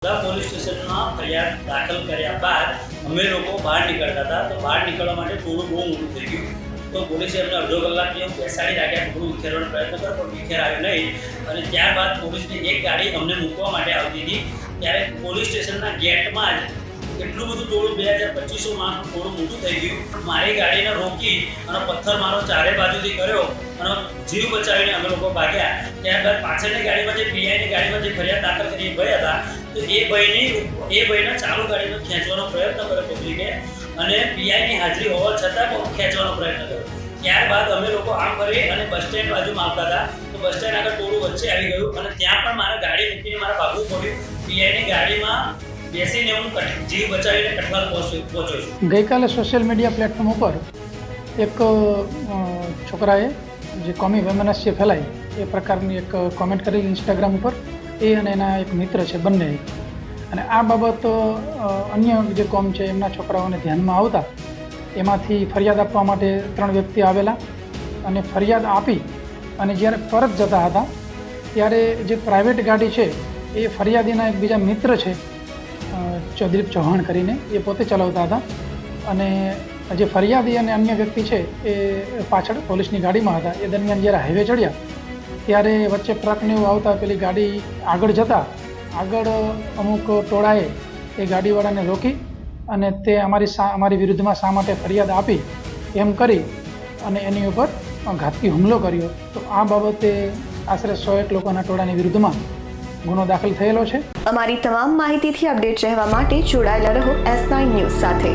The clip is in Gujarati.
પોલીસ સ્ટેશનમાં ફરિયાદ દાખલ કર્યા બાદ અમે લોકો બહાર નીકળતા હતા તો બહાર નીકળવા માટે થોડું બહુ મોટું થઈ ગયું તો પોલીસે અમને અડધો કલાક જેવું બેસાડી રાખ્યા, થોડું વિખેરવાનો પ્રયત્ન કર્યો પણ વિખેર આવ્યો નહીં અને ત્યારબાદ પોલીસની એક ગાડી અમને મૂકવા માટે આવતી હતી ત્યારે પોલીસ સ્ટેશનના ગેટમાં જ એટલું બધું ટોળું 2200 માણસનું ટોળું મોટું થઈ ગયું। મારી ગાડીને રોકી અને પથ્થર મારો ચારે બાજુથી કર્યો અને જીવ બચાવીને અમે લોકો ભાગ્યા। ત્યારબાદ પાછળની ગાડીમાં જે પીઆઈની ગાડીમાં જે ફરિયાદ દાખલ કરી ભાઈ હતા તો એ ભાઈને ચાલુ ગાડીનો ખેંચવાનો પ્રયત્ન કર્યો પબ્લિકે અને પીઆઈની હાજરી હોવા છતાં પણ ખેંચવાનો પ્રયત્ન કર્યો। ત્યારબાદ અમે લોકો આમ કરી અને બસ સ્ટેન્ડ બાજુમાં આવતા હતા તો બસ સ્ટેન્ડ આગળ ટોળું વચ્ચે આવી ગયું અને ત્યાં પણ મારે ગાડી મૂકીને મારે ભાગવું પડ્યું। પીઆઈની ગાડીમાં બેસીને હું જીવ બચાવીને કઠવાલ પહોંચ્યો છું। ગઈકાલે સોશિયલ મીડિયા પ્લેટફોર્મ ઉપર એક છોકરાએ જે કોમી વૈમનસ્ય ફેલાય એ પ્રકારની એક કોમેન્ટ કરેલી ઇન્સ્ટાગ્રામ ઉપર, એ અને એના એક મિત્ર છે બંને, અને આ બાબત અન્ય જે કોમ છે એમના છોકરાઓને ધ્યાનમાં આવતા એમાંથી ફરિયાદ આપવા માટે 3 વ્યક્તિ આવેલા અને ફરિયાદ આપી અને જ્યારે પરત જતા હતા ત્યારે જે પ્રાઇવેટ ગાડી છે એ ફરિયાદીના એક બીજા મિત્ર છે ચૌધરી ચૌહાણ કરીને, એ પોતે ચલાવતા હતા અને જે ફરિયાદી અને અન્ય વ્યક્તિ છે એ પાછળ પોલીસની ગાડીમાં હતા। એ દરમિયાન જ્યારે હાઈવે ચડ્યા ત્યારે વચ્ચે ટ્રકને એવું આવતા પેલી ગાડી આગળ જતાં આગળ અમુક ટોળાએ એ ગાડીવાળાને રોકી અને તે અમારી વિરુદ્ધમાં શા માટે ફરિયાદ આપી એમ કરી અને એની ઉપર ઘાતકી હુમલો કર્યો। તો આ બાબતે આશરે 101 લોકોના ટોળાની વિરુદ્ધમાં ગુનો દાખલ થયેલો છે। અમારી તમામ માહિતીથી અપડેટ રહેવા માટે જોડાયેલા રહો S9 ન્યૂઝ સાથે।